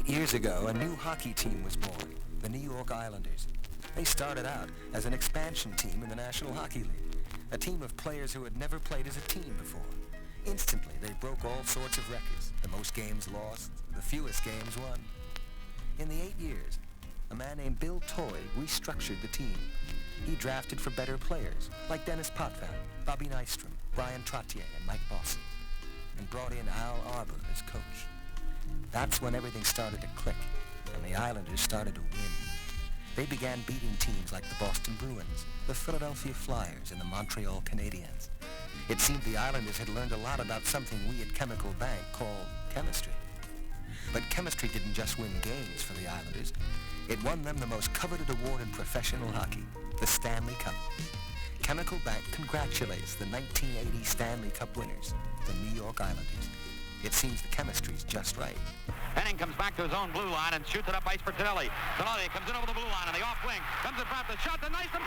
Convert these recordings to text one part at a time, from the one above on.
8 years ago, a new hockey team was born, the New York Islanders. They started out as an expansion team in the National Hockey League, a team of players who had never played as a team before. Instantly, they broke all sorts of records, the most games lost, the fewest games won. In the 8 years, a man named Bill Torrey restructured the team. He drafted for better players, like Dennis Potvin, Bobby Nystrom, Brian Trottier, and Mike Boston, and brought in Al Arbor as coach. That's when everything started to click, and the Islanders started to win. They began beating teams like the Boston Bruins, the Philadelphia Flyers, and the Montreal Canadiens. It seemed the Islanders had learned a lot about something we at Chemical Bank call chemistry. But chemistry didn't just win games for the Islanders. It won them the most coveted award in professional hockey, the Stanley Cup. Chemical Bank congratulates the 1980 Stanley Cup winners, the New York Islanders. It seems the chemistry's just right. Henning comes back to his own blue line and shoots it up ice for Tonelli. Tonelli comes in over the blue line on the off wing. Comes in front, the shot, the nice and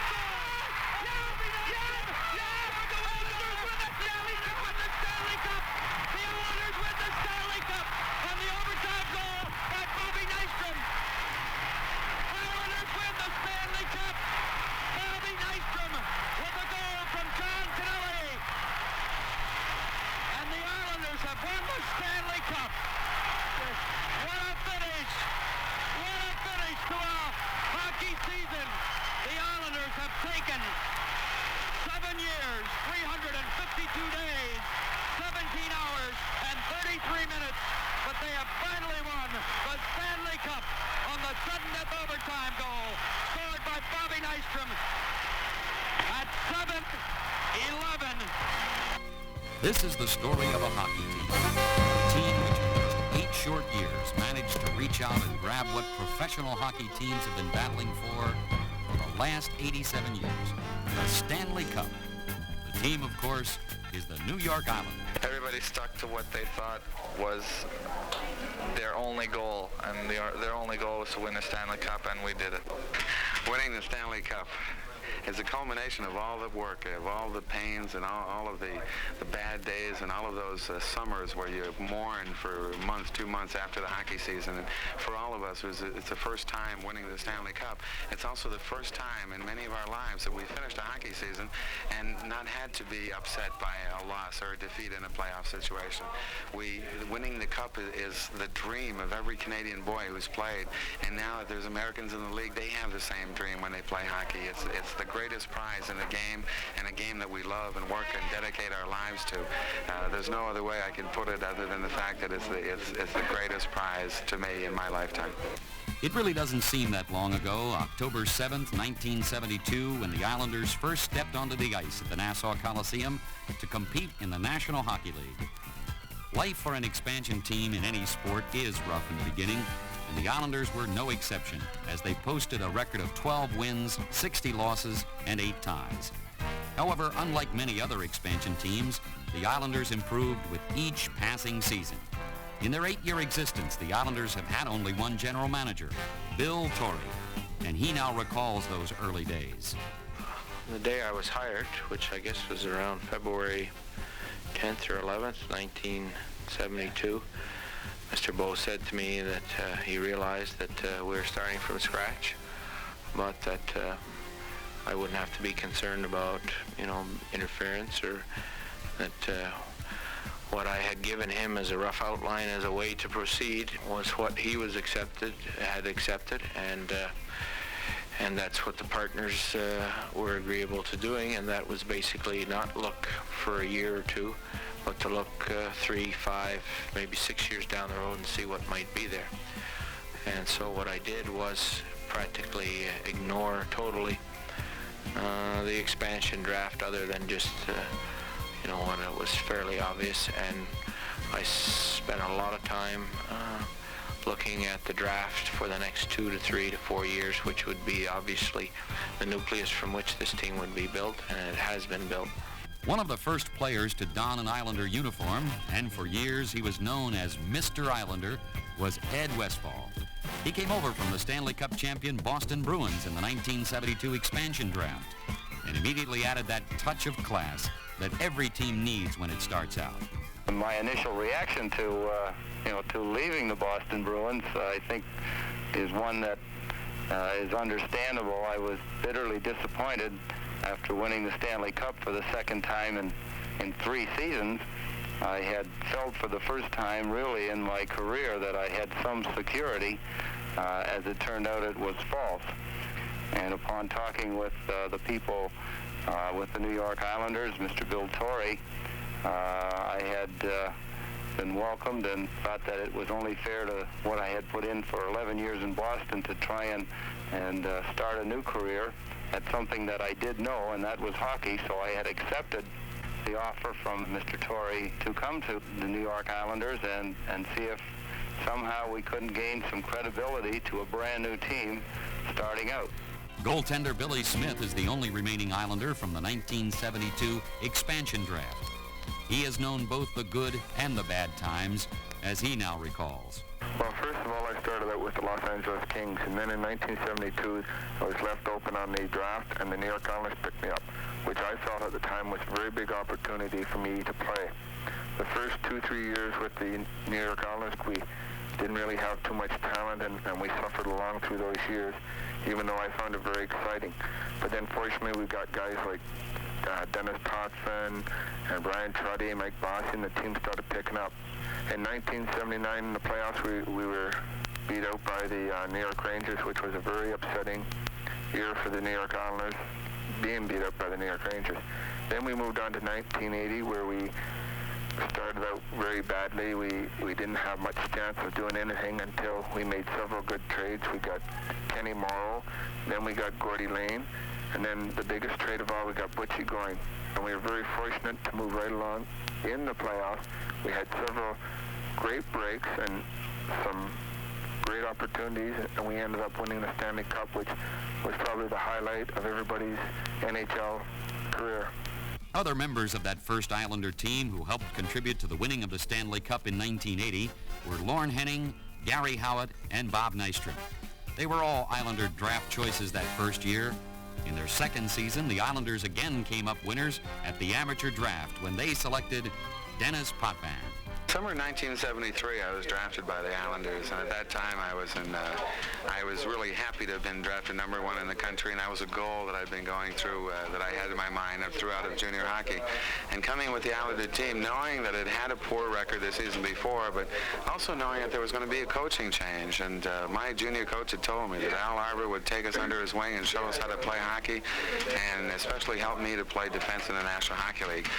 Stanley Cup. What a finish! What a finish to a hockey season. The Islanders have taken 7 years, 352 days, 17 hours, and 33 minutes, but they have finally won the Stanley Cup on the sudden death overtime goal scored by Bobby Nystrom at 7-11. This is the story of a hockey team. A team which in just 8 short years managed to reach out and grab what professional hockey teams have been battling for the last 87 years, the Stanley Cup. The team, of course, is the New York Islanders. Everybody stuck to what they thought was their only goal, and their only goal was to win the Stanley Cup, and we did it. Winning the Stanley Cup is a culmination of all the work, of all the pains and all of the bad days and all of those summers where you mourn for months, 2 months after the hockey season. And for all of us, it's the first time winning the Stanley Cup. It's also the first time in many of our lives that we finished a hockey season and not had to be upset by a loss or a defeat in a playoff situation. Winning the Cup is the dream of every Canadian boy who's played. And now that there's Americans in the league, they have the same dream when they play hockey. It's the greatest prize in the game, and a game that we love and work and dedicate our lives to. There's no other way I can put it other than the fact that it's the greatest prize to me in my lifetime. It really doesn't seem that long ago, October 7th, 1972, when the Islanders first stepped onto the ice at the Nassau Coliseum to compete in the National Hockey League. Life for an expansion team in any sport is rough in the beginning, and the Islanders were no exception, as they posted a record of 12 wins, 60 losses, and 8 ties. However, unlike many other expansion teams, the Islanders improved with each passing season. In their 8-year existence, the Islanders have had only one general manager, Bill Torrey, and he now recalls those early days. The day I was hired, which I guess was around February 10th or 11th, 1972, Mr. Bowe said to me that he realized that we were starting from scratch, but that I wouldn't have to be concerned about, interference, or that what I had given him as a rough outline as a way to proceed was what he had accepted, and that's what the partners were agreeable to doing, and that was basically not look for a year or two, but to look 3, 5, maybe 6 years down the road and see what might be there. And so what I did was practically ignore totally the expansion draft, other than just when it was fairly obvious, and I spent a lot of time looking at the draft for the next 2 to 3 to 4 years, which would be obviously the nucleus from which this team would be built, and it has been built. One of the first players to don an Islander uniform, and for years he was known as Mr. Islander, was Ed Westfall. He came over from the Stanley Cup champion Boston Bruins in the 1972 expansion draft, and immediately added that touch of class that every team needs when it starts out. My initial reaction to leaving the Boston Bruins, I think, is one that is understandable. I was bitterly disappointed after winning the Stanley Cup for the second time in 3 seasons. I had felt for the first time really in my career that I had some security. As it turned out, it was false. And upon talking with the people with the New York Islanders, Mr. Bill Torrey, I had been welcomed and thought that it was only fair to what I had put in for 11 years in Boston to try and start a new career at something that I did know, and that was hockey. So I had accepted the offer from Mr. Torrey to come to the New York Islanders and see if somehow we couldn't gain some credibility to a brand new team starting out. Goaltender Billy Smith is the only remaining Islander from the 1972 expansion draft. He has known both the good and the bad times, as he now recalls. Well, first of all, I started out with the Los Angeles Kings, and then in 1972, I was left open on the draft, and the New York Islanders picked me up, which I felt at the time was a very big opportunity for me to play. The first 2-3 years with the New York Islanders, we didn't really have too much talent, and we suffered along through those years, even though I found it very exciting. But then fortunately, we got guys like Dennis Potvin and Brian Truddy, Mike Bossy, and the team started picking up. In 1979, in the playoffs, we were beat out by the New York Rangers, which was a very upsetting year for the New York Islanders, being beat up by the New York Rangers. Then we moved on to 1980, where we started out very badly. We didn't have much chance of doing anything until we made several good trades. We got Kenny Morrow, then we got Gordy Lane, and then the biggest trade of all, we got Butchie Goring. And we were very fortunate to move right along in the playoffs. We had several great breaks and some great opportunities, and we ended up winning the Stanley Cup, which was probably the highlight of everybody's NHL career. Other members of that first Islander team who helped contribute to the winning of the Stanley Cup in 1980 were Lorne Henning, Gary Howitt, and Bob Nystrom. They were all Islander draft choices that first year. In their second season, the Islanders again came up winners at the amateur draft when they selected Dennis Potvin. Summer 1973, I was drafted by the Islanders, and at that time I was really happy to have been drafted number 1 in the country, and that was a goal that I'd been going through, that I had in my mind throughout of junior hockey. And coming with the Islander team, knowing that it had a poor record the season before, but also knowing that there was going to be a coaching change, and my junior coach had told me that Al Arbour would take us under his wing and show us how to play hockey, and especially help me to play defense in the National Hockey League.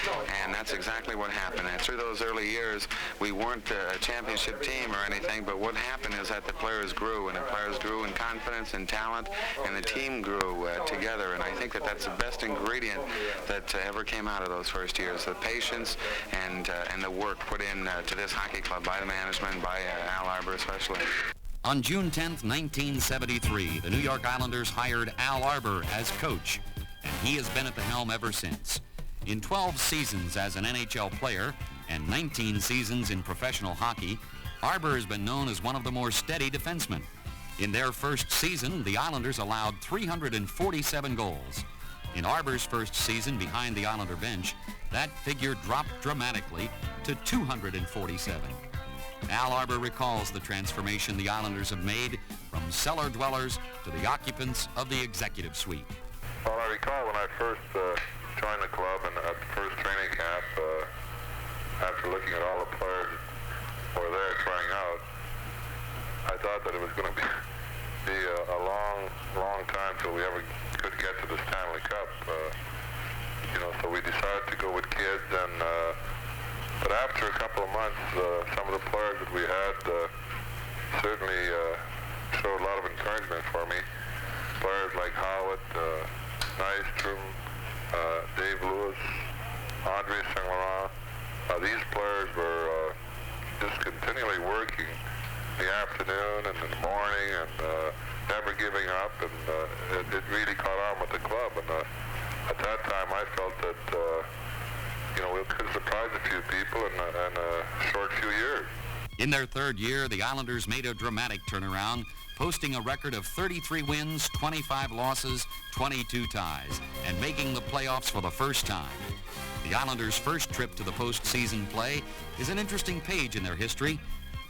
And that's exactly what happened. And through those early years, we weren't a championship team or anything, but what happened is that the players grew, and the players grew in confidence and talent, and the team grew together. And I think that that's the best ingredient that ever came out of those first years, the patience and the work put in to this hockey club by the management, by Al Arbour especially. On June 10th, 1973, the New York Islanders hired Al Arbour as coach, and he has been at the helm ever since. In 12 seasons as an NHL player and 19 seasons in professional hockey, Arbour has been known as one of the more steady defensemen. In their first season, the Islanders allowed 347 goals. In Arbour's first season behind the Islander bench, that figure dropped dramatically to 247. Al Arbour recalls the transformation the Islanders have made from cellar dwellers to the occupants of the executive suite. Well, I recall when I first joined the club and at the first training camp, after looking at all the players who were there trying out, I thought that it was going to be a long time till we ever could get to the Stanley Cup. So we decided to go with kids, and but after a couple of months, some of the players that we had certainly showed a lot of encouragement for me. Players like Howitt, Nystrom, Dave Lewis, Andre Saint-Laurent. These players were just continually working in the afternoon and in the morning, and never giving up, and it really caught on with the club. And at that time, I felt that we could surprise a few people in a short few years. In their third year, the Islanders made a dramatic turnaround, posting a record of 33 wins, 25 losses, 22 ties, and making the playoffs for the first time. The Islanders' first trip to the postseason play is an interesting page in their history.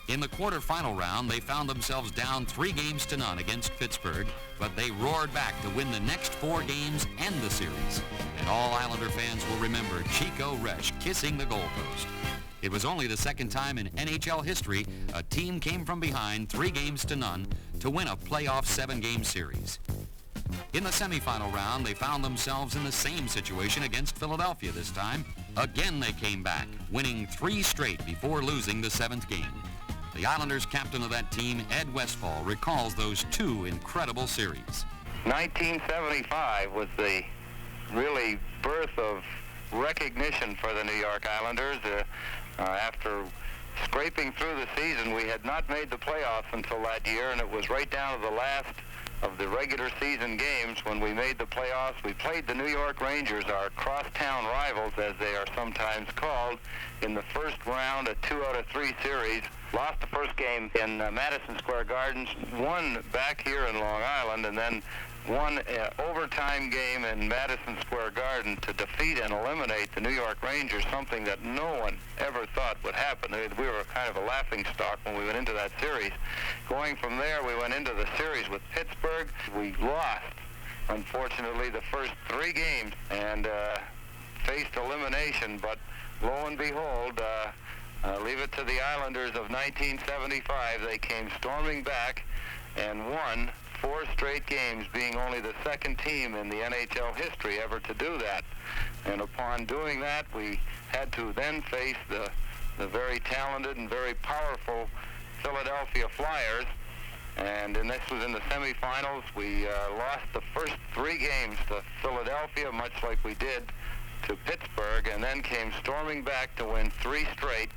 In the quarterfinal round, they found themselves down 3-0 against Pittsburgh, but they roared back to win the next 4 games and the series. And all Islander fans will remember Chico Resch kissing the goalpost. It was only the second time in NHL history a team came from behind 3-0 to win a playoff 7-game series. In the semifinal round, they found themselves in the same situation against Philadelphia this time. Again, they came back, winning 3 straight before losing the 7th game. The Islanders' captain of that team, Ed Westfall, recalls those 2 incredible series. 1975 was the really birth of recognition for the New York Islanders. After scraping through the season, we had not made the playoffs until that year, and it was right down to the last of the regular season games when we made the playoffs. We played the New York Rangers, our crosstown rivals, as they are sometimes called, in the first round, a 2-out-of-3 series. Lost the first game in Madison Square Gardens, won back here in Long Island, and then won an overtime game in Madison Square Garden to defeat and eliminate the New York Rangers, something that no one ever thought would happen. We were kind of a laughingstock when we went into that series. Going from there, we went into the series with Pittsburgh. We lost, unfortunately, the first 3 games and faced elimination, but lo and behold, leave it to the Islanders of 1975. They came storming back and won 4 straight games, being only the second team in the NHL history ever to do that. And upon doing that, we had to then face the very talented and very powerful Philadelphia Flyers. And this was in the semifinals. We lost the first 3 games to Philadelphia, much like we did to Pittsburgh, and then came storming back to win 3 straight.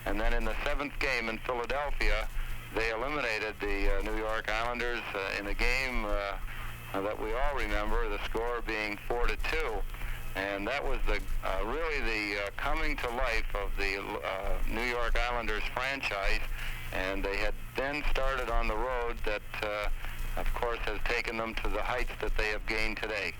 And then in the 7th game in Philadelphia, they eliminated the New York Islanders in a game that we all remember, the score being 4-2. And that was really the coming to life of the New York Islanders franchise. And they had then started on the road that, of course, has taken them to the heights that they have gained today.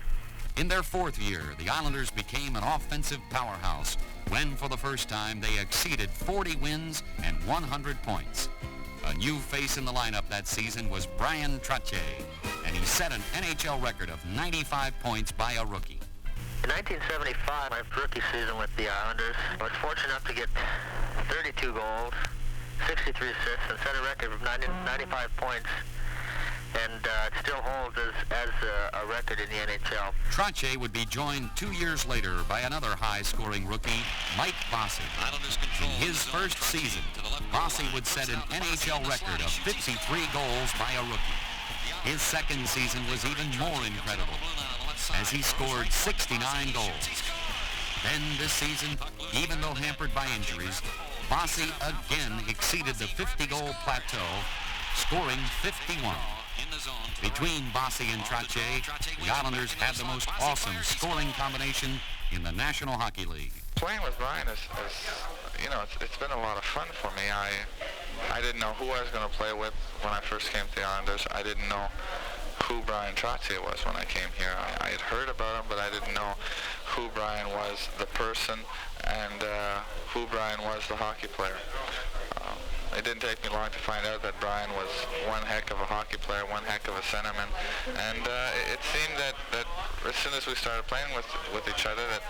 In their 4th year, the Islanders became an offensive powerhouse when, for the first time, they exceeded 40 wins and 100 points. A new face in the lineup that season was Bryan Trottier, and he set an NHL record of 95 points by a rookie. In 1975, my rookie season with the Islanders, I was fortunate enough to get 32 goals, 63 assists, and set a record of 95 points. And it still holds as a record in the NHL. Trottier would be joined 2 years later by another high-scoring rookie, Mike Bossy. In his first season, Bossy would set an NHL record of 53 goals by a rookie. His second season was even more incredible, as he scored 69 goals. Then this season, even though hampered by injuries, Bossy again exceeded the 50-goal plateau, scoring 51. Between Bossy and Trottier, the Islanders had the most awesome scoring combination in the National Hockey League. Playing with Bryan is it's been a lot of fun for me. I didn't know who I was going to play with when I first came to the Islanders. I didn't know who Bryan Trottier was when I came here. I had heard about him, but I didn't know who Bryan was, the person, and who Bryan was, the hockey player. It didn't take me long to find out that Bryan was one heck of a hockey player, one heck of a centerman, and it seemed that as soon as we started playing with each other, that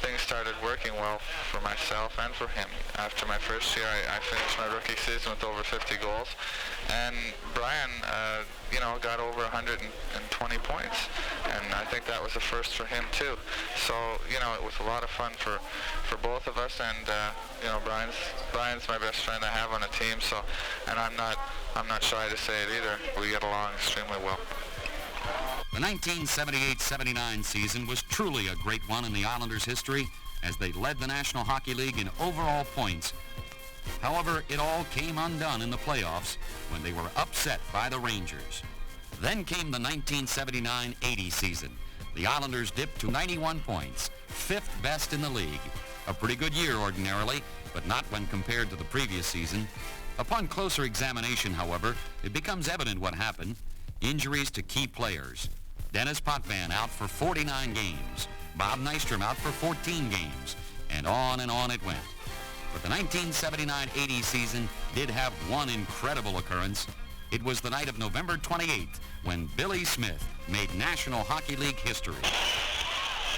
things started working well for myself and for him. After my first year, I finished my rookie season with over 50 goals, and Bryan, got over 120 points, and I think that was a first for him too. So, it was a lot of fun for both of us, and Bryan's my best friend I have on a team. So, and I'm not shy to say it either. We get along extremely well. The 1978-79 season was truly a great one in the Islanders' history, as they led the National Hockey League in overall points. However, it all came undone in the playoffs when they were upset by the Rangers. Then came the 1979-80 season. The Islanders dipped to 91 points, 5th best in the league. A pretty good year ordinarily, but not when compared to the previous season. Upon closer examination, however, it becomes evident what happened. Injuries to key players. Dennis Potvin out for 49 games. Bob Nystrom out for 14 games, and on it went. But the 1979-80 season did have one incredible occurrence. It was the night of November 28th when Billy Smith made National Hockey League history.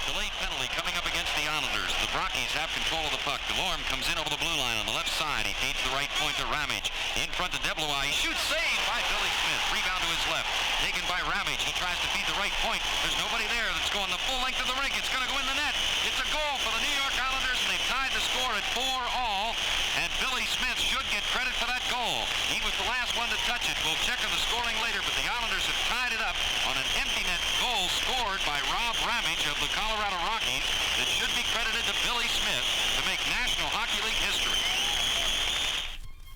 Delayed penalty coming up against the Islanders. The Rockies have control of the puck. Delorme comes in over the blue line on the left side. He feeds the right point to Ramage. In front to Deblois. He shoots, saved by Billy Smith. Rebound to his left. Taken by Ramage. He tries to feed the right point. There's nobody there that's going the full length of the rink. It's going to go in the net. It's a goal for the New York Islanders, and they've tied the score at 4-all. And Billy Smith should get credit for that goal. He was the last one to touch it. We'll check on the scoring later, but the Islanders have tied it up on an empty net goal scored by Rob Ramage of the Colorado Rockies that should be credited to Billy Smith to make National Hockey League history.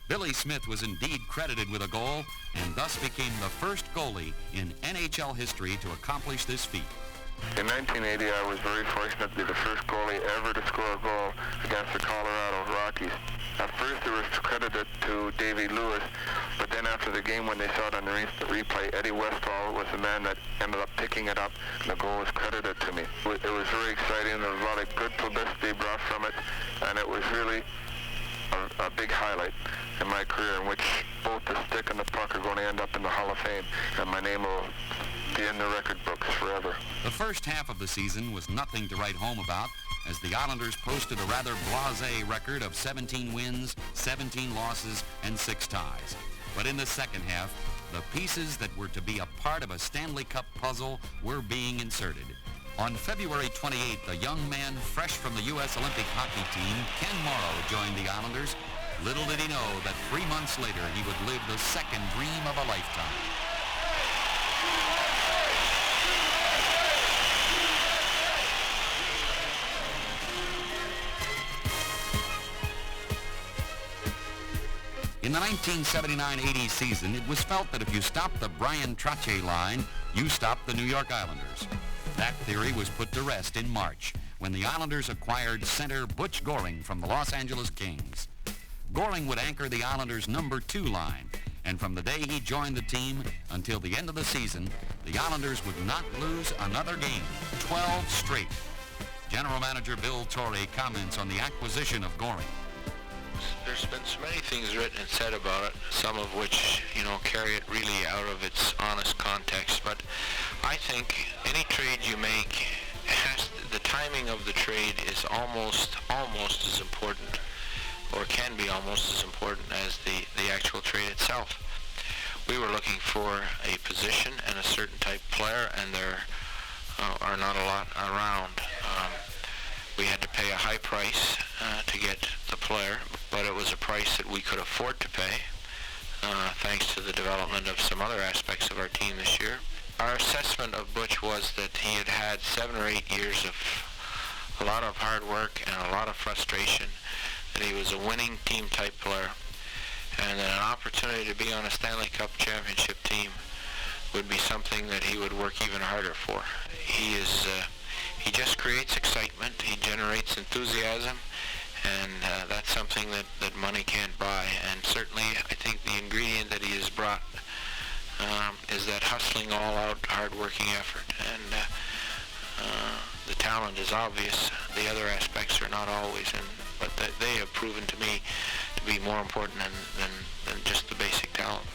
Billy Smith was indeed credited with a goal and thus became the first goalie in NHL history to accomplish this feat. In 1980, I was very fortunate to be the first goalie ever to score a goal against the Colorado Rockies. At first, it was credited to Davy Lewis, but then after the game, when they saw it on the replay, Eddie Westphal was the man that ended up picking it up, and the goal was credited to me. It was very exciting. There was a lot of good publicity brought from it, and it was really a big highlight in my career, in which both the stick and the puck are going to end up in the Hall of Fame, and my name will be in the record books forever. The first half of the season was nothing to write home about, as the Islanders posted a rather blasé record of 17 wins, 17 losses, and 6 ties. But in the second half, the pieces that were to be a part of a Stanley Cup puzzle were being inserted. On February 28th, a young man fresh from the U.S. Olympic hockey team, Ken Morrow, joined the Islanders. Little did he know that 3 months later he would live the second dream of a lifetime. In the 1979-80 season, it was felt that if you stopped the Brian Trottier line, you stopped the New York Islanders. That theory was put to rest in March, when the Islanders acquired center Butch Goring from the Los Angeles Kings. Goring would anchor the Islanders' number 2 line, and from the day he joined the team until the end of the season, the Islanders would not lose another game, 12 straight. General Manager Bill Torrey comments on the acquisition of Goring. There's been so many things written and said about it, some of which, carry it really out of its honest context. But I think any trade you make the timing of the trade is almost as important, or can be almost as important as the actual trade itself. We were looking for a position and a certain type player, and there are not a lot around. We had to pay a high price to get the player, but it was a price that we could afford to pay, thanks to the development of some other aspects of our team this year. Our assessment of Butch was that he had had 7 or 8 years of a lot of hard work and a lot of frustration, that he was a winning team-type player, and that an opportunity to be on a Stanley Cup Championship team would be something that he would work even harder for. He just creates excitement, he generates enthusiasm, and that's something that money can't buy. And certainly I think the ingredient that he has brought is that hustling, all-out, hard-working effort. And the talent is obvious. The other aspects are not always, but they have proven to me to be more important than just the basic talent.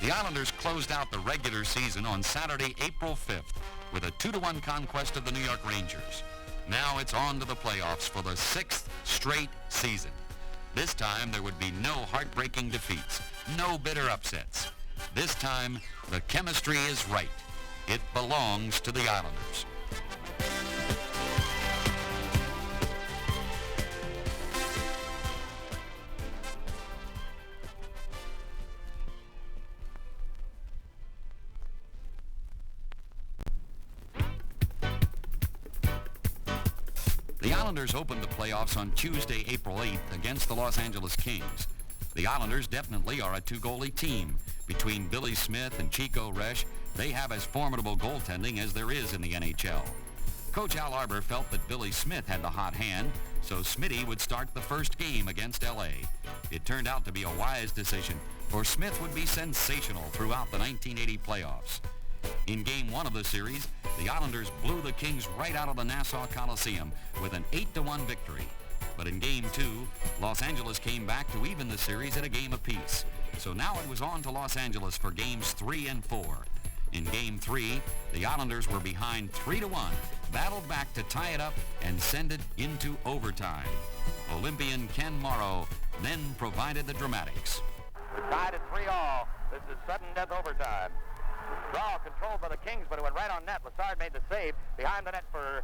The Islanders closed out the regular season on Saturday, April 5th, with a 2-1 conquest of the New York Rangers. Now it's on to the playoffs for the 6th straight season. This time there would be no heartbreaking defeats, no bitter upsets. This time the chemistry is right. It belongs to the Islanders. The Islanders opened the playoffs on Tuesday, April 8th against the Los Angeles Kings. The Islanders definitely are a 2-goalie team. Between Billy Smith and Chico Resch, they have as formidable goaltending as there is in the NHL. Coach Al Arbour felt that Billy Smith had the hot hand, so Smitty would start the first game against L.A. It turned out to be a wise decision, for Smith would be sensational throughout the 1980 playoffs. In Game 1 of the series, the Islanders blew the Kings right out of the Nassau Coliseum with an 8-1 victory. But in Game 2, Los Angeles came back to even the series at a game apiece. So now it was on to Los Angeles for Games 3 and 4. In Game 3, the Islanders were behind 3-1, battled back to tie it up and send it into overtime. Olympian Ken Morrow then provided the dramatics. We're tied at 3-all. This is sudden death overtime. Draw controlled by the Kings, but it went right on net. Lassard made the save behind the net for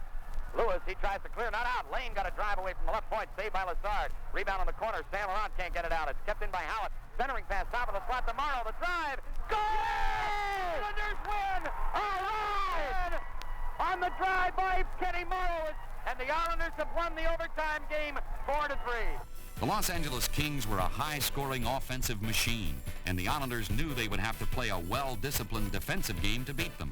Lewis. He tries to clear, not out. Lane got a drive away from the left point, saved by Lassard. Rebound on the corner. Saint Laurent can't get it out. It's kept in by Howard. Centering pass, top of the slot to Morrow. The drive. Goal! Islanders win! All right! On the drive by Kenny Morrow, and the Islanders have won the overtime game 4-3. The Los Angeles Kings were a high-scoring offensive machine, and the Islanders knew they would have to play a well-disciplined defensive game to beat them.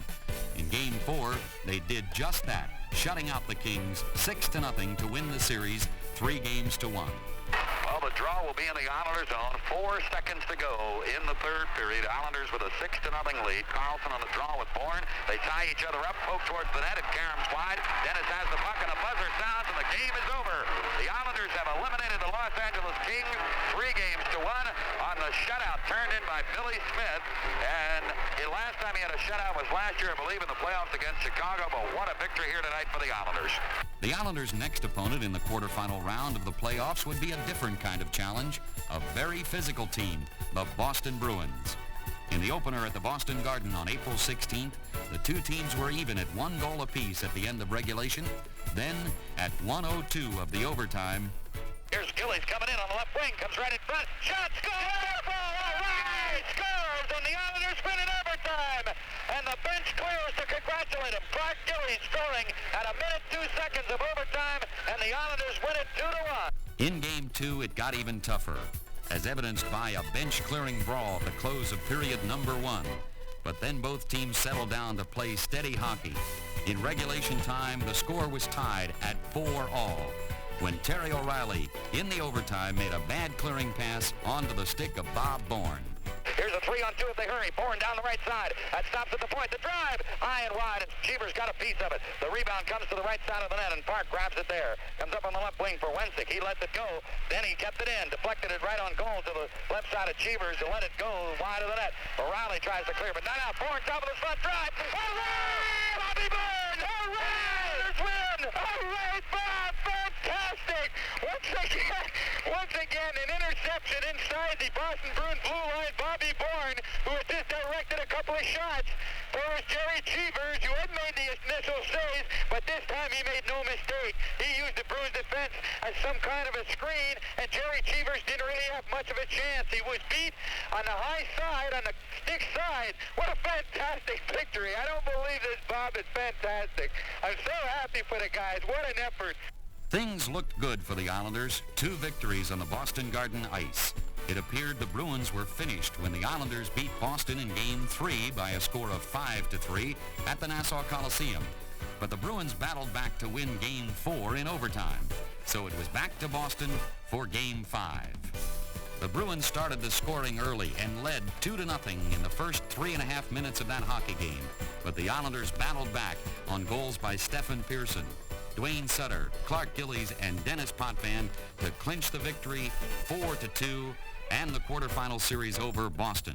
In Game 4, they did just that, shutting out the Kings 6-0 to win the series 3-1. Well, the draw will be in the Islanders' zone. 4 seconds to go in the third period. Islanders with a 6-0 lead. Carlson on the draw with Bourne. They tie each other up, poke towards the net, and Karam's wide. Dennis has the puck, and a buzzer sounds, and the game is over. The Islanders have eliminated the Los Angeles Kings 3-1 on the shutout turned in by Billy Smith. And the last time he had a shutout was last year, I believe, in the playoffs against Chicago. But what a victory here tonight for the Islanders. The Islanders' next opponent in the quarterfinal round of the playoffs would be a different kind of challenge, a very physical team, the Boston Bruins. In the opener at the Boston Garden on April 16th, the two teams were even at 1 goal apiece at the end of regulation. Then, at 1:02 of the overtime, here's Gillies coming in on the left wing, comes right in front, shot, score! All right, scores, and the Islanders win in overtime. And the bench clears to congratulate him. Clark Gillies scoring at 1 minute 2 seconds of overtime, and the Islanders win it 2-1. In Game 2, it got even tougher, as evidenced by a bench-clearing brawl at the close of period number 1. But then both teams settled down to play steady hockey. In regulation time, the score was tied at 4-all, when Terry O'Reilly, in the overtime, made a bad clearing pass onto the stick of Bob Bourne. Here's a 3-on-2 if they hurry. Bourne down the right side. That stops at the point. The drive, high and wide, and Cheever's got a piece of it. The rebound comes to the right side of the net, and Park grabs it there. Comes up on the left wing for Wensick. He lets it go. Then he kept it in. Deflected it right on goal to the left side of Cheevers and let it go wide of the net. O'Reilly tries to clear, but not out. Bourne top of the front drive. Hooray! Bobby Bourne! Hooray! Win! Hooray, Bob! Fantastic! Once again, an interception inside the Boston Bruins blue line. Bobby Bourne, who had just directed a couple of shots. There was Jerry Cheevers, who had made the initial save, but this time he made no mistake. He used the Bruins defense as some kind of a screen, and Jerry Cheevers didn't really have much of a chance. He was beat on the high side, on the stick side. What a fantastic victory. I don't believe this, Bob. It's fantastic. I'm so happy for the guys. What an effort. Things looked good for the Islanders. 2 victories on the Boston Garden ice. It appeared the Bruins were finished when the Islanders beat Boston in Game 3 by a score of 5-3 at the Nassau Coliseum. But the Bruins battled back to win Game 4 in overtime. So it was back to Boston for Game 5. The Bruins started the scoring early and led 2-0 in the first 3.5 minutes of that hockey game. But the Islanders battled back on goals by Stephen Pearson, Dwayne Sutter, Clark Gillies, and Dennis Potvin to clinch the victory 4-2 and the quarterfinal series over Boston.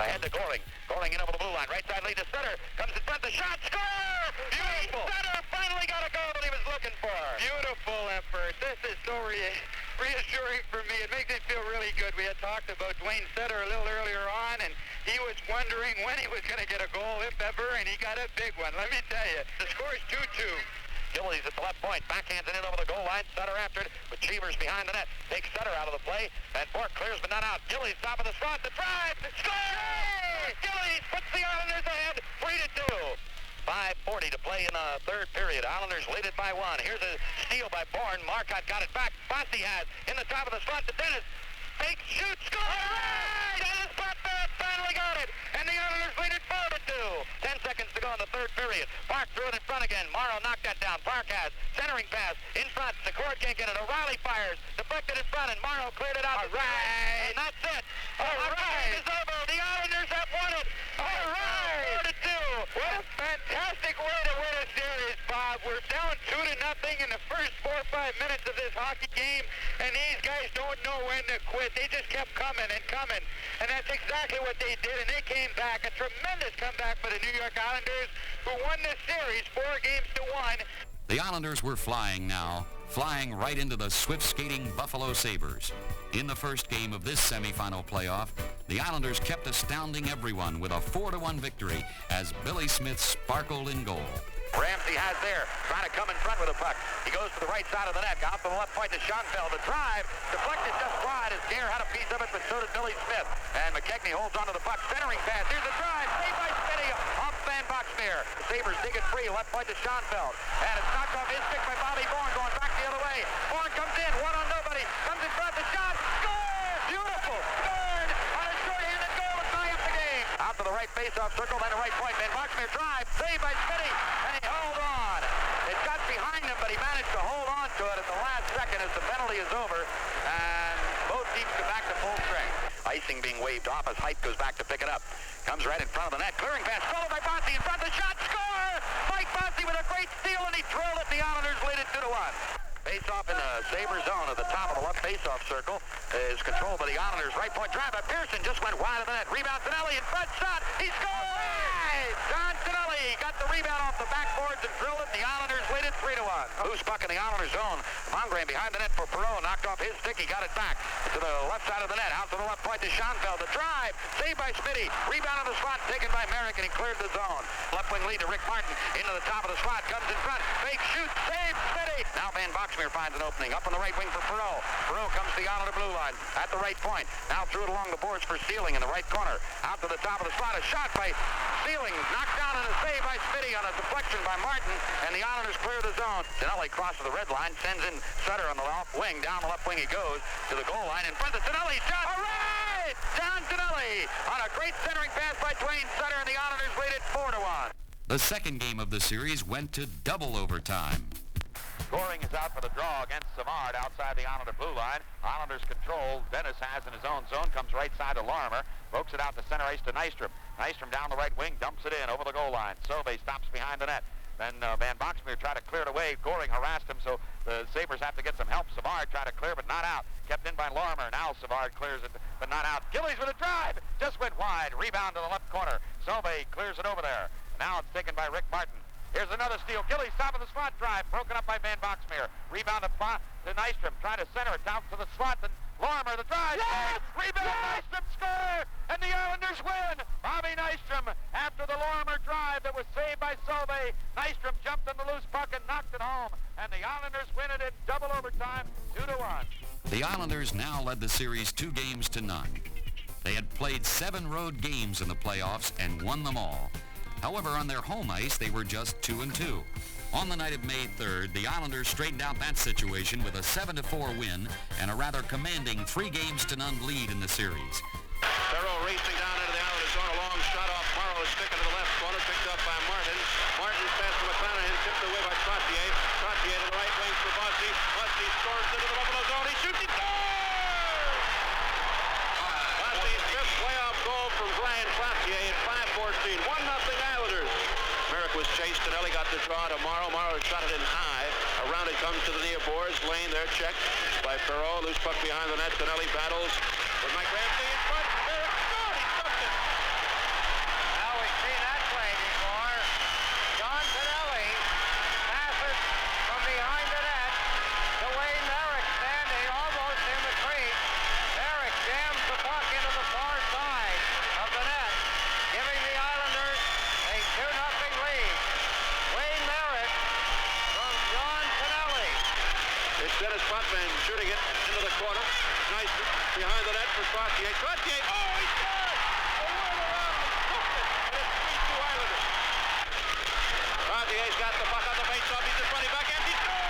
Ahead to Goring. Goring in over the blue line. Right side lead to Sutter. Comes in front. The shot. Score! Beautiful. Sutter finally got a goal that he was looking for. Beautiful effort. This is so reassuring for me. It makes me feel really good. We had talked about Dwayne Sutter a little earlier on, and he was wondering when he was going to get a goal, if ever, and he got a big one. Let me tell you, the score is 2-2. Gillies at the left point, backhands it in over the goal line. Sutter after it, with Cheevers behind the net. Takes Sutter out of the play, and Bork clears but not out. Gillies top of the slot, the drive, score! Gillies puts the Islanders ahead, 3-2. 5:40 to play in the third period. Islanders lead it by 1. Here's a steal by Bourne. Marcotte got it back. Fossey has in the top of the slot to Dennis. Fake shoot, score! All right! Dennis Potvin finally got it, and the Islanders lead it 4-2. 10 seconds to go in the third period. Park threw it in front again. Morrow knocked that down. Park has centering pass in front. Secord can't get it. O'Reilly fires. Deflected in front, and Morrow cleared it out. All right! And that's it. All right! It's over. The Islanders have won it. All right! 4-2. minutes of this hockey game, and these guys don't know when to quit. They just kept coming and coming, and that's exactly what they did, and they came back. A tremendous comeback for the New York Islanders, who won this series 4-1. The Islanders were flying now, flying right into the swift-skating Buffalo Sabres. In the first game of this semifinal playoff, the Islanders kept astounding everyone with a 4-1 victory as Billy Smith sparkled in goal. Ramsey has there, trying to come in front with a puck. He goes to the right side of the net, out to the left point to Schoenfeld. The drive, deflected just wide as Gare had a piece of it, but so did Billy Smith. And McKechnie holds onto the puck, centering pass. Here's the drive, saved by Smitty off Van Boxmeer. The Sabres dig it free, left point to Schoenfeld. And it's knocked off his stick by Bobby Bourne, going back the other way. Bourne comes in, one on nobody, comes in front, the shot, score! Beautiful, scored on a short-handed goal to tie up the game. Out to the right face-off circle, then the right point. Van Boxmeer drive, saved by Smitty, and he held on. It got behind him, but he managed to hold on to it at the last second as the penalty is over, and both teams go back to full strength. Icing being waved off as Height goes back to pick it up. Comes right in front of the net, clearing pass, followed by Bossy in front of the shot, score! Mike Bossy with a great steal, and he drilled it. The Islanders lead it 2-1. Face-off in the Sabre zone at the top of the left face-off circle is controlled by the Islanders. Right point drive by Pearson, just went wide of the net. Rebound Tonelli in front, shot, he scored! John Tonelli got the rebound off the backboards and drilled it. The Islanders lead it 3-1. Loose puck in the Islanders zone. Mongrain behind the net for Perreault, knocked off his stick. He got it back to the left side of the net, out to the left point to Schoenfeld. The drive, saved by Smitty. Rebound on the slot, taken by Merrick, and he cleared the zone. Left wing lead to Rick Martin, into the top of the slot, comes in front, fake shoot, save, Smitty. Now Van Boxmeer finds an opening, up on the right wing for Perreault. Perreault comes to the Islander blue line, at the right point. Now threw it along the boards for Sealing in the right corner. Out to the top of the slot, a shot by Sealing, knocked down and a save by Smitty on a deflection by Martin, and the Islanders clear the zone. Tonelli crosses the red line, sends in Sutter on the left wing. Down the left wing he goes to the goal line in front of Tonelli. Shot! All right! John Tonelli on a great centering pass by Dwayne Sutter, and the Islanders lead it 4-1. The second game of the series went to double overtime. Goring is out for the draw against Savard outside the Islander blue line. Islanders control. Dennis has in his own zone. Comes right side to Larimer. Pokes it out to center ice to Nystrom. Nystrom down the right wing. Dumps it in over the goal line. Sauvé stops behind the net. Then Van Boxmeer tried to clear it away. Goring harassed him, so the Sabres have to get some help. Savard tried to clear, but not out. Kept in by Larimer. Now Savard clears it, but not out. Gillies with a drive. Just went wide. Rebound to the left corner. Sauvé clears it over there. Now it's taken by Rick Martin. Here's another steal. Gillies top of the slot drive. Broken up by Van Boxmeer. Rebound to Nystrom. Trying to center it down to the slot. And Larimer, the drive. Yes! Rebound. Yes! Nystrom score. And the Islanders win. Bobby Nystrom, after the Larimer drive that was saved by Sauvé. Nystrom jumped on the loose puck and knocked it home. And the Islanders win it in double overtime, 2-1. The Islanders now led the series 2-0. They had played 7 road games in the playoffs and won them all. However, on their home ice, they were just 2-2. On the night of May 3rd, the Islanders straightened out that situation with a 7-4 win and a rather commanding 3-0 lead in the series. Perreault racing down into the Islanders zone, a long shot off Morrow, sticking to the left corner, picked up by Martin. Martin's pass to McClanahan, tipped away by Trottier. Trottier to the right wing for Bossy. Bossy scores into the Buffalo zone. He shoots, he scores! Bossy's 5th playoff goal from Brian Trottier at 5:14. 1-0 Islanders. Merrick was chased. Tonelli got the draw to Morrow. Morrow shot it in high. Around it comes to the near boards. Lane there checked by Perreault. Loose puck behind the net. Tonelli battles with Mike Ramsey in front. Merrick scored. He stuffed it. Now we've seen that play before. John Tonelli passes from behind the net to Wayne Merrick, standing almost in the crease. Merrick jams the puck into the far side of the net, giving the Islanders a 2-0 lead. Wayne Merrick from John Tonelli. It's Dennis Potvin shooting it into the corner. Nice behind the net for Trottier. Trottier, oh, he scored! A whirl around and hooked it, and it's 3-2 Islanders. Trottier's got the puck on the faceoff. He's in front, he back empty. Score!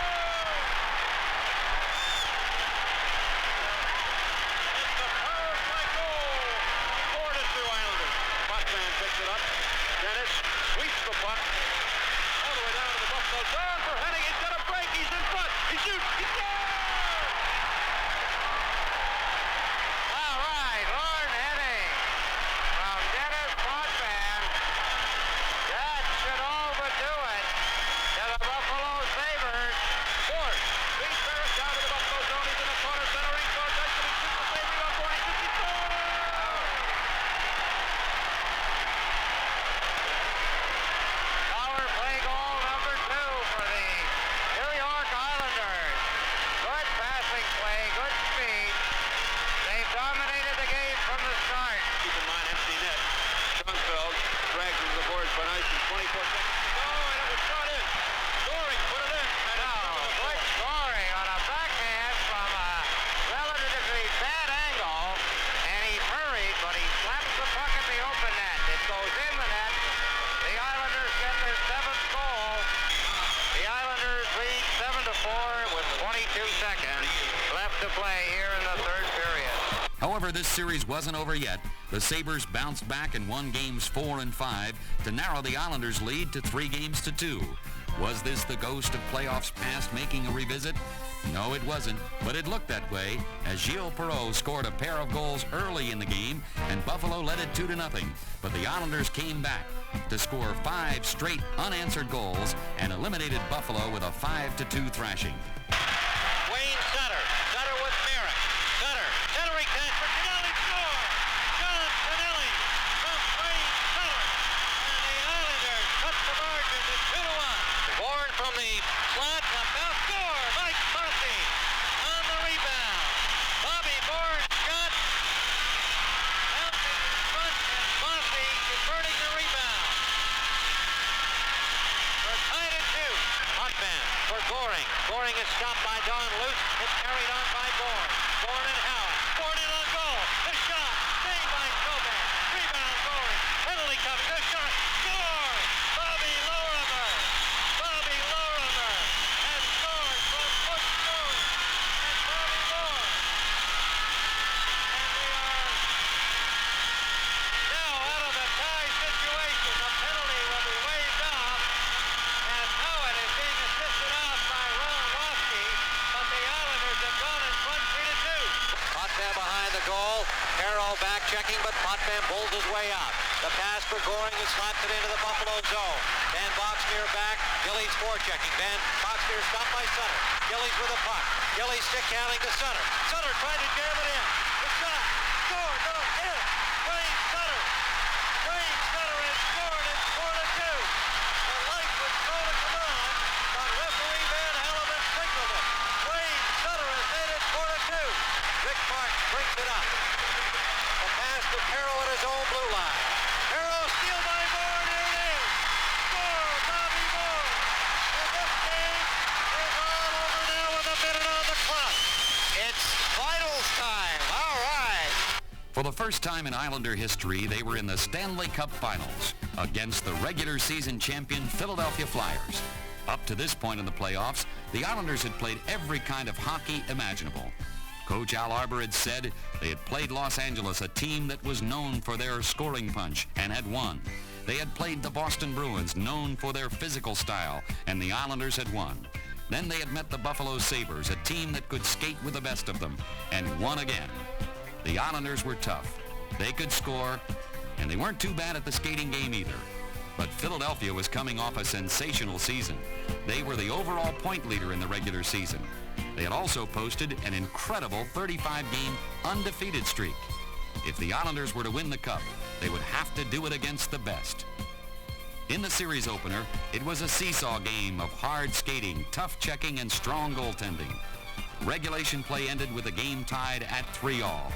It's a power play goal. 4-2 Islanders. Potvin picks it up. Dennis sweeps the puck all the way down to the Buffalo zone for Henning. He's got a break. He's in front. He shoots. He scores! All right, Lorne Henning from Dennis Potvin. That should overdo it to the Buffalo Sabres. Ford beats Barrett from the start. Keep in mind, empty net. Schoenfeld dragged him to the boards by Nice in 24 seconds. Oh, and it was shot in. Goring put it in. And Goring on a backhand from a relatively bad angle, and he hurried, but he slaps the puck in the open net. It goes in the net. The Islanders get their 7th goal. The Islanders lead 7-4 with 22 seconds left to play here in the third period. However, this series wasn't over yet. The Sabres bounced back and won games 4 and 5 to narrow the Islanders' lead to 3-2. Was this the ghost of playoffs past making a revisit? No, it wasn't, but it looked that way as Gilles Perreault scored a pair of goals early in the game and Buffalo led it 2-0. But the Islanders came back to score 5 straight unanswered goals and eliminated Buffalo with a 5-2 thrashing. Wayne Sutter. Sutter with Merrick. Sutter. Centering pass for Tonelli. Score! John Tonelli from Wayne Sutter. And the Islanders cut the margin to 2-1. Born from the slot. Now score! Mike Bossy on the rebound. Bobby Bourne shot. Bouncing in front and Bossy converting the rebound. We're tied at 2. Hotman for Goring. Goring is stopped by Don Luce. It's carried on by Bourne. Bourne and Howard. Bourne in on goal. The shot. Saved by Coban. Rebound Goring. Penalty coming. The shot. Score! Bobby Lorimer. Bobby Lorimer has scored from Butch Jones and Bobby Moore. And we are now out of a tie situation. The penalty will be waved off. And Howard is being assisted out by Ron Waskey, but the Islanders have gone in front 3-2. Potvin behind the goal. Carroll back checking, but Potvin pulls his way out. The pass for Goring is slapped it into the Buffalo zone. Dan Boxmeer back. Gillies forechecking. Dan Boxmeer stopped by Sutter. Gillies with the puck. Gillies stick handling to Sutter. Sutter trying to jam it in. The shot. Score. No, in. Wayne Sutter. Wayne Sutter has scored. It's 4-2. The light was told to come on, but referee Van Halen signaled it. Wayne Sutter has made it 4-2. Rick Martin brings it up. A pass to Perreault at his own blue line. Perreault steal by Moore. Here it is. Score, Bobby Moore. And this game is all over now with a minute on the clock. It's finals time. All right. For the first time in Islander history, they were in the Stanley Cup Finals against the regular season champion Philadelphia Flyers. Up to this point in the playoffs, the Islanders had played every kind of hockey imaginable. Coach Al Arbour had said they had played Los Angeles, a team that was known for their scoring punch, and had won. They had played the Boston Bruins, known for their physical style, and the Islanders had won. Then they had met the Buffalo Sabres, a team that could skate with the best of them, and won again. The Islanders were tough. They could score, and they weren't too bad at the skating game either. But Philadelphia was coming off a sensational season. They were the overall point leader in the regular season. They had also posted an incredible 35-game undefeated streak. If the Islanders were to win the Cup, they would have to do it against the best. In the series opener, it was a seesaw game of hard skating, tough checking, and strong goaltending. Regulation play ended with the game tied at 3-all.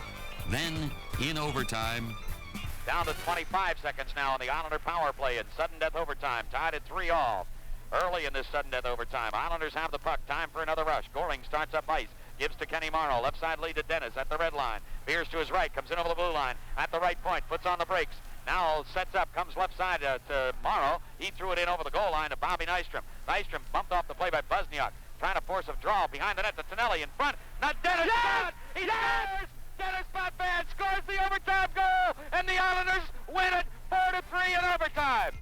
Then, in overtime... Down to 25 seconds now on the Islander power play in sudden death overtime, tied at 3-all. Early in this sudden death overtime, Islanders have the puck. Time for another rush. Goring starts up ice. Gives to Kenny Marno. Left side lead to Dennis at the red line. Veers to his right. Comes in over the blue line. At the right point. Puts on the brakes. Now sets up. Comes left side to Marno. He threw it in over the goal line to Bobby Nystrom. Nystrom bumped off the play by Buzniak. Trying to force a draw behind the net to Tonelli in front. Not Dennis. Yes! He scores! Dennis Potvin scores the overtime goal. And the Islanders win it 4-3 in overtime.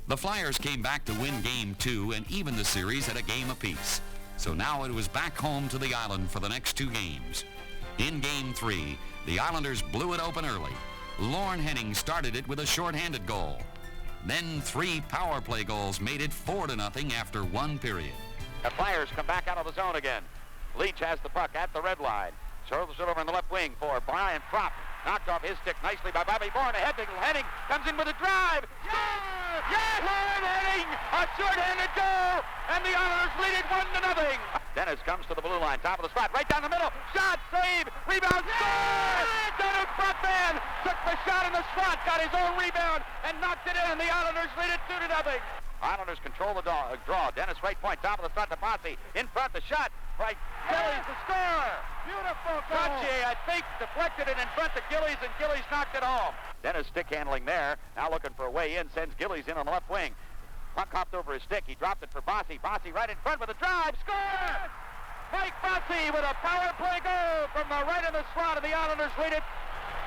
The Flyers came back to win Game 2 and even the series at a game apiece. So now it was back home to the island for the next 2 games. In Game 3, the Islanders blew it open early. Lorne Henning started it with a shorthanded goal. Then 3 power play goals made it 4-0 after 1 period. The Flyers come back out of the zone again. Leach has the puck at the red line. Throws it over in the left wing for Brian Propp. Knocked off his stick nicely by Bobby Bourne. Ahead to Henning. Comes in with a drive. Yes! Yes! Henning! A short-handed goal! And the Islanders lead it 1-0. Dennis comes to the blue line. Top of the slot. Right down the middle. Shot! Save! Rebound! Score! Dennis Potvin took the shot in the slot, got his own rebound, and knocked it in. The Islanders lead it 2-0. Islanders control the draw. Dennis right point, top of the slot to Bossy. In front, the shot. Right, Gillies the score. Beautiful goal. Trottier, I think, deflected it in front to Gillies, and Gillies knocked it home. Dennis stick handling there. Now looking for a way in, sends Gillies in on the left wing. Puck hopped over his stick. He dropped it for Bossy. Bossy right in front with a drive. Score! Mike Bossy with a power play goal from the right of the slot, and the Islanders lead it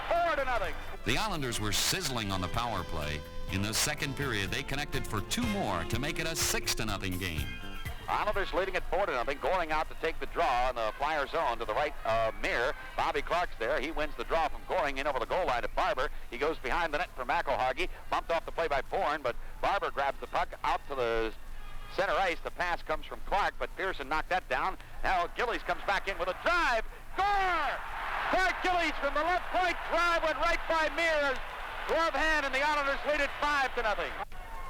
4-0. The Islanders were sizzling on the power play. In the second period, they connected for 2 more to make it a 6-0 game. Islanders leading it 4-0, going out to take the draw in the Flyer zone to the right of Mir. Bobby Clark's there. He wins the draw from Goring in over the goal line to Barber. He goes behind the net for McElhaggy. Bumped off the play by Bourne, but Barber grabs the puck out to the center ice. The pass comes from Clark, but Pearson knocked that down. Now Gillies comes back in with a drive. Score! Clark Gillies from the left point. Drive went right by Mir's glove hand, and the Islanders lead it 5-0.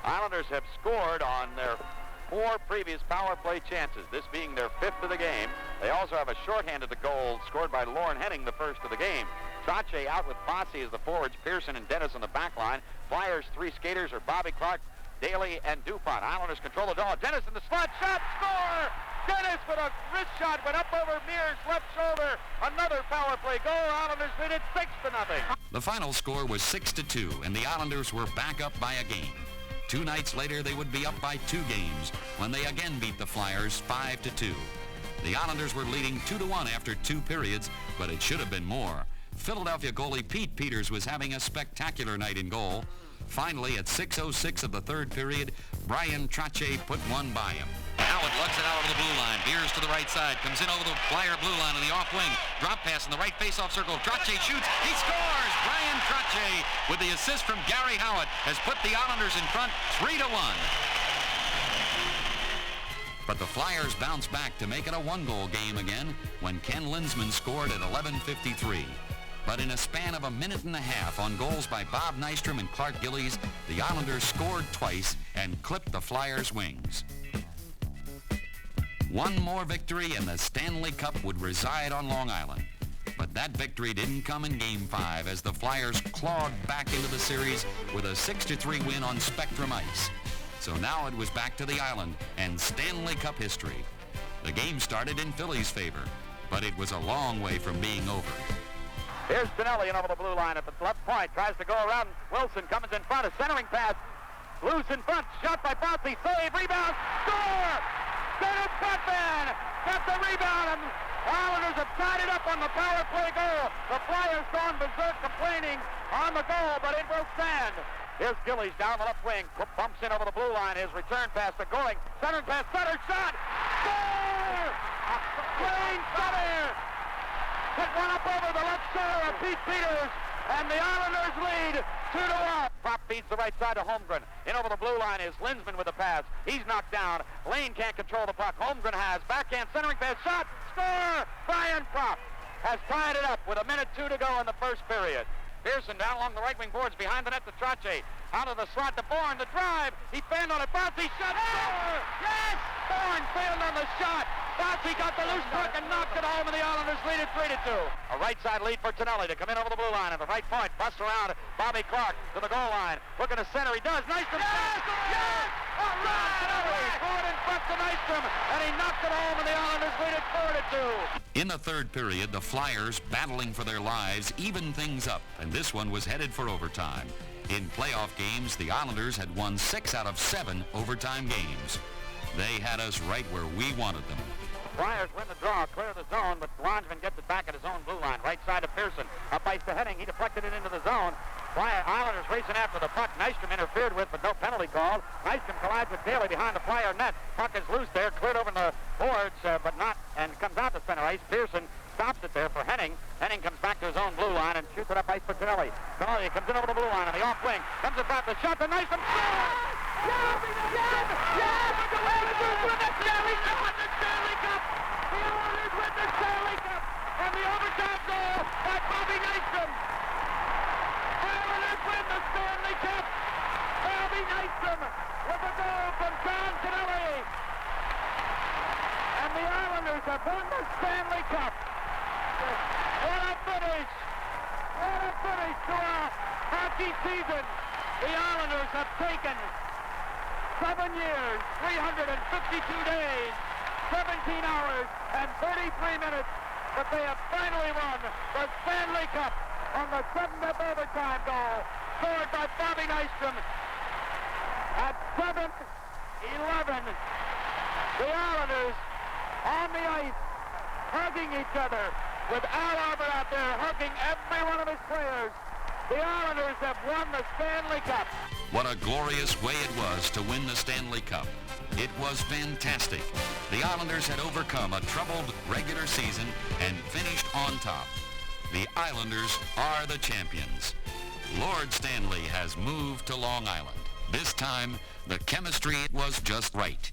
Islanders have scored on their 4 previous power play chances, this being their 5th of the game. They also have a shorthanded goal scored by Lauren Henning, the first of the game. Trottier out with Bossy as the forwards, Pearson and Dennis on the back line. Flyers' 3 skaters are Bobby Clark, Daly, and Dupont. Islanders control the draw. Dennis in the slot, shot, score! Dennis with a wrist shot went up over Mir's left shoulder. Another power play goal. Islanders lead it 6-0. The final score was 6-2, and the Islanders were back up by a game. 2 nights later, they would be up by 2 games when they again beat the Flyers 5-2. The Islanders were leading 2-1 after 2 periods, but it should have been more. Philadelphia goalie Pete Peters was having a spectacular night in goal. Finally, at 6:06 of the 3rd period, Brian Trottier put one by him. Howard lugs it out over the blue line, veers to the right side, comes in over the Flyer blue line on the off wing, drop pass in the right face-off circle. Trottier shoots, he scores! Brian Trottier, with the assist from Gary Howard, has put the Islanders in front 3-1. But the Flyers bounced back to make it a 1-goal game again when Ken Linsman scored at 11:53. But in a span of a minute and a half on goals by Bob Nystrom and Clark Gillies, the Islanders scored twice and clipped the Flyers' wings. One more victory and the Stanley Cup would reside on Long Island. But that victory didn't come in Game 5 as the Flyers clawed back into the series with a 6-3 win on Spectrum Ice. So now it was back to the island and Stanley Cup history. The game started in Philly's favor, but it was a long way from being over. Here's Tonelli in over the blue line at the left point. Tries to go around. Wilson comes in front. A centering pass. Loose in front. Shot by Bossy. Save. Rebound. Score! Dennis Putman got the rebound, and Islanders have tied it up on the power play goal. The Flyers gone berserk complaining on the goal, but it will stand. Here's Gillies down the left wing. Bumps in over the blue line. His return pass to Goring. Center pass. Sutter shot. Score! Wayne Sutter put one up over the left shoulder of Pete Peters, and the Islanders lead 2-1. Prop feeds the right side to Holmgren. In over the blue line is Linsman with the pass. He's knocked down. Lane can't control the puck. Holmgren has. Backhand centering pass. Shot. Score! Brian Prop has tied it up with 1:02 to go in the first period. Pearson down along the right wing boards behind the net to Trottier. Out of the slot to Bourne. The drive. He fanned on it. Bossy shot. Score! Yes! Bourne failed on the shot. Bossy got the loose puck and knocked it home, and the Islanders lead it 3-2. A right side lead for Tonelli to come in over the blue line at the right point. Busts around Bobby Clark to the goal line. Looking to center. He does. Nystrom. Yes! Yes! All right! Threw it in front to Nystrom, and he knocked it home, and the Islanders lead it 4-2. In the 3rd period, the Flyers, battling for their lives, evened things up, and this one was headed for overtime. In playoff games, the Islanders had won 6 out of 7 overtime games. They had us right where we wanted them. Flyers win the draw, clear the zone, but Langevin gets it back at his own blue line. Right side to Pearson. Up ice to Henning. He deflected it into the zone. Islanders racing after the puck. Nystrom interfered with, but no penalty called. Nystrom collides with Daly behind the Flyer net. Puck is loose there, cleared over the boards, but not, and comes out to center ice. Pearson stops it there for Henning. Henning comes back to his own blue line and shoots it up ice for Tonelli. Tonelli comes in over the blue line on the off wing. Comes it back, the shot to Nystrom. And the overtime goal by Bobby Nystrom. Islanders win the Stanley Cup. Bobby Nystrom with a goal from John Tonelli. And the Islanders have won the Stanley Cup. What a finish. What a finish to a hockey season the Islanders have taken 7 years, 352 days, 17 hours, and 33 minutes, but they have finally won the Stanley Cup on the sudden-death overtime goal scored by Bobby Nystrom at 7-11. The Islanders on the ice hugging each other with Al Albert out there hugging every one of his players. The Islanders have won the Stanley Cup. What a glorious way it was to win the Stanley Cup. It was fantastic. The Islanders had overcome a troubled regular season and finished on top. The Islanders are the champions. Lord Stanley has moved to Long Island. This time, the chemistry was just right.